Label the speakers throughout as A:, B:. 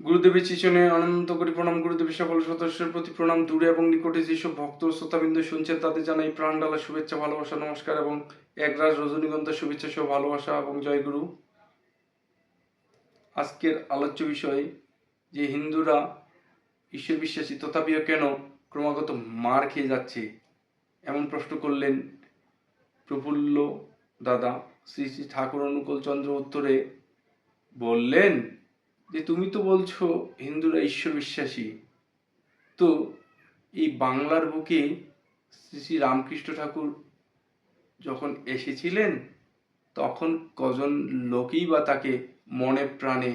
A: গুরুদেবের চিচনে আনন্দ করি প্রণাম। গুরুদেবের সকল সদস্যের প্রতি প্রণাম। দূরে এবং নিকটে যেসব ভক্ত শ্রোতাবৃন্দ শুনছেন তাদের জানাই প্রাণ ঢালা শুভেচ্ছা, ভালোবাসা, নমস্কার এবং একরাজ রজনীগন্ধা শুভেচ্ছা সহ ভালোবাসা এবং জয় গুরু। আজকের আলোচ্য বিষয় যে হিন্দুরা ঈশ্বর বিশ্বাসী তথাপিও কেন ক্রমাগত মার খেয়ে যাচ্ছে, এমন প্রশ্ন করলেন প্রফুল্ল দাদা। শ্রী শ্রী ঠাকুর অনুকূল চন্দ্র উত্তরে বললেন যে তুমি তো বলছো হিন্দুরা ঈশ্বর বিশ্বাসী, তো এই বাংলার বুকে শ্রী শ্রী রামকৃষ্ণ ঠাকুর যখন এসেছিলেন তখন কজন লোকই বা তাকে মনে প্রাণে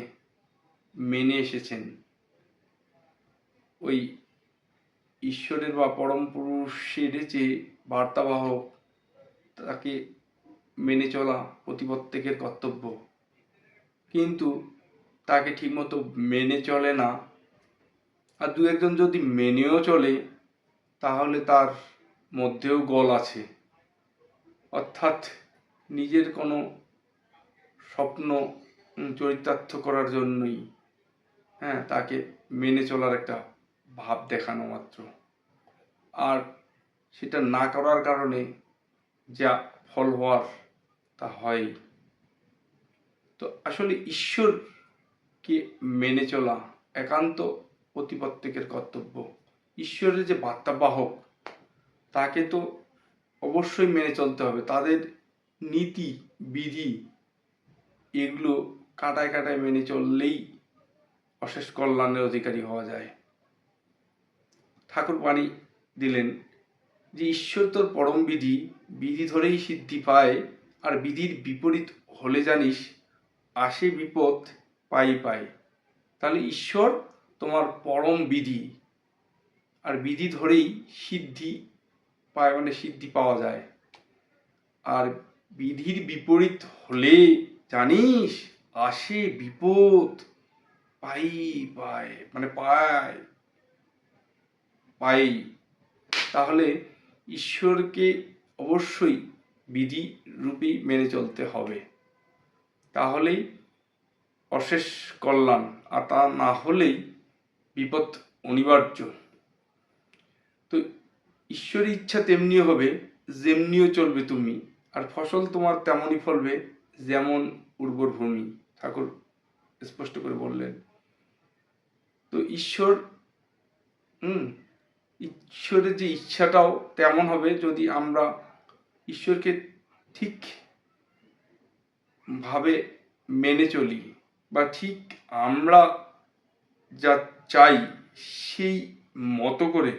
A: মেনে এসেছেন? ওই ঈশ্বরের বা পরম পুরুষের যে বার্তাবাহক, তাকে মেনে চলা অতি প্রত্যেকের কর্তব্য, কিন্তু তাকে ঠিকমতো মেনে চলে না। আর দু একজন যদি মেনেও চলে তাহলে তার মধ্যেও গল আছে, অর্থাৎ নিজের কোনো স্বপ্ন চরিতার্থ করার জন্যই তাকে মেনে চলার একটা ভাব দেখানো মাত্র, আর সেটা না করার কারণে যা ফল হওয়ার তা হয়। তো আসলে ঈশ্বরকে মেনে চলা একান্ত অতি প্রত্যেকের কর্তব্য। ঈশ্বরের যে বার্তাবাহক তাকে তো অবশ্যই মেনে চলতে হবে। তাদের নীতি বিধি এগুলো কাটায় কাটায় মেনে চললেই অশেষ কল্যাণের অধিকারী হওয়া যায়। ঠাকুর বাণী দিলেন যে ঈশ্বর তোর পরম বিধি, বিধি ধরেই সিদ্ধি পায়, আর বিধির বিপরীত হলে জানিস আসে বিপদ পাই পাই। তাহলে ঈশ্বর তোমার পরম বিধি, আর বিধি ধরেই সিদ্ধি পায়, মানে সিদ্ধি পাওয়া যায়। আর বিধির বিপরীত হলে জানিস আসে বিপদ পাই পায়, মানে পায় পাই। তাহলে ঈশ্বরকে অবশ্যই বিধি রূপেই মেনে চলতে হবে, তাহলেই অশেষ কল্যাণ, আর তা না হলেই বিপদ অনিবার্য। তো ঈশ্বরের ইচ্ছা তেমনিও হবে যেমনিও চলবে তুমি, আর ফসল তোমার তেমনই ফলবে যেমন উর্বর ভূমি। ঠাকুর স্পষ্ট করে বললেন। তো ঈশ্বরের যে ইচ্ছাটাও তেমন হবে যদি আমরা ঈশ্বরকে ঠিক ভাবে মেনে চলি, বা ঠিক আমরা যা চাই সেই মতো করে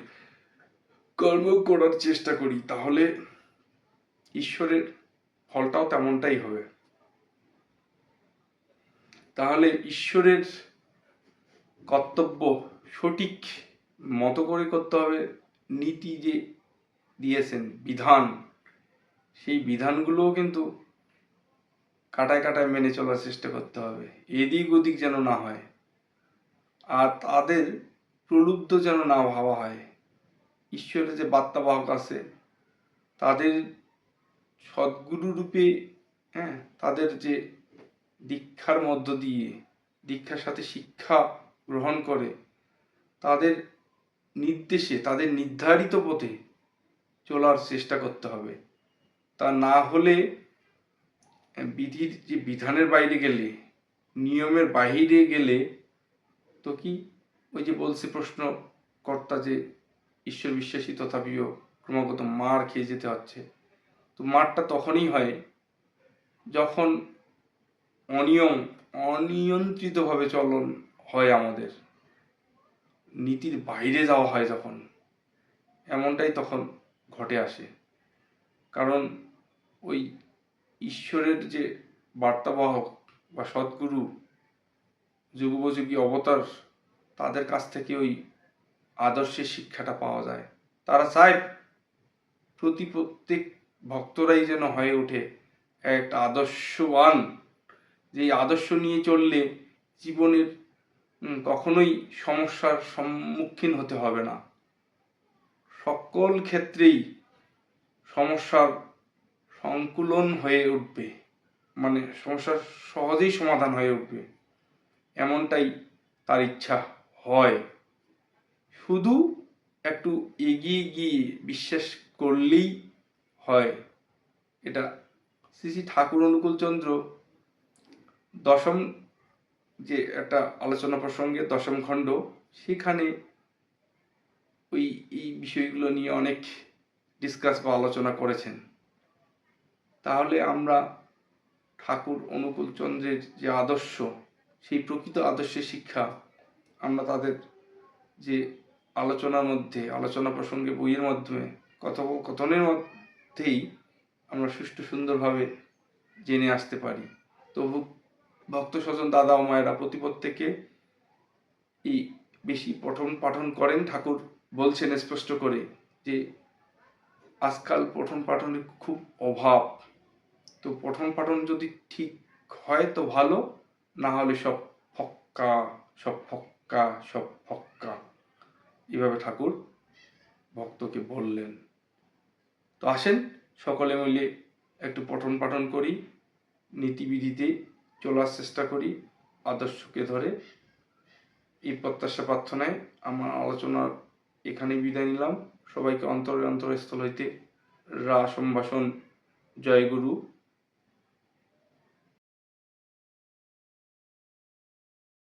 A: কর্ম করার চেষ্টা করি, তাহলে ঈশ্বরের ফলটাও তেমনটাই হবে। তাহলে ঈশ্বরের কর্তব্য সঠিক মতো করে করতে হবে। নীতি যে দিয়েছেন বিধান, সেই বিধানগুলোও কিন্তু কাটায় কাটায় মেনে চলার চেষ্টা করতে হবে, এদিক ওদিক যেন না হয়, আর তাদের প্রলুব্ধ যেন না ভাবা হয়। ঈশ্বরের যে বার্তাবাহক আছে তাদের সদ্গুরু রূপে তাদের যে দীক্ষার মধ্য দিয়ে, দীক্ষার সাথে শিক্ষা গ্রহণ করে, তাদের নির্দেশে, তাদের নির্ধারিত পথে চলার চেষ্টা করতে হবে। তা না হলে বিধির যে বিধানের বাইরে গেলে, নিয়মের বাহিরে গেলে তো কি, ওই যে বলছে প্রশ্নকর্তা যে ঈশ্বর বিশ্বাসী তথাপিও ক্রমাগত মার খেয়ে যেতে হচ্ছে, তো মারটা তখনই হয় যখন অনিয়ন্ত্রিতভাবে চলন হয়, আমাদের নীতির বাইরে যাওয়া হয় যখন, এমনটাই তখন ঘটে আসে। কারণ ওই ঈশ্বরের যে বার্তাবাহক বা সদ্গুরু, যুগোপযোগী অবতার, তাদের কাছ থেকে ওই আদর্শের শিক্ষাটা পাওয়া যায়। তারা চায় প্রত্যেক ভক্তরাই যেন হয়ে ওঠে একটা আদর্শবান, যে আদর্শ নিয়ে চললে জীবনের কখনোই সমস্যার সম্মুখীন হতে হবে না, সকল ক্ষেত্রেই সমস্যার সংকুলন হয়ে উঠবে, মানে সমস্যার সহজেই সমাধান হয়ে উঠবে, এমনটাই তার ইচ্ছা হয়। শুধু একটু এগিয়ে গিয়ে বিশ্বাস করলেই হয়। এটা শ্রী শ্রী ঠাকুর অনুকূলচন্দ্র দশম যে একটা আলোচনা প্রসঙ্গে দশম খণ্ড, সেখানে এই বিষয়গুলো নিয়ে অনেক ডিসকাস বা আলোচনা করেছেন। তাহলে আমরা ঠাকুর অনুকূলচন্দ্রের যে আদর্শ, সেই প্রকৃত আদর্শের শিক্ষা আমরা তাদের যে আলোচনার মধ্যে, আলোচনা প্রসঙ্গে বইয়ের মাধ্যমে, কথোপকথনের মধ্যেই আমরা সুষ্ঠু সুন্দরভাবে জেনে আসতে পারি। তো ভক্ত স্বজন দাদা ও মায়েরা প্রত্যেকে এই বেশি পঠন পাঠন করেন। ঠাকুর বলছেন স্পষ্ট করে যে আজকাল পঠন পাঠনের খুব অভাব। তো পঠন পাঠন যদি ঠিক হয় তো ভালো, না হলে সব ফক্কা, সব ফক্কা, সব ফক্কা, এভাবে ঠাকুর ভক্তকে বললেন। তো আসেন সকলে মিলে একটু পঠন পাঠন করি, নীতিবিধিতে চলার চেষ্টা করি, আদর্শকে ধরে। এই প্রত্যাশা প্রার্থনায় আমার আলোচনা এখানেই বিদায় নিলাম। সবাইকে অন্তরের অন্তরস্থল হইতে সম্ভাষণ। জয় গুরু।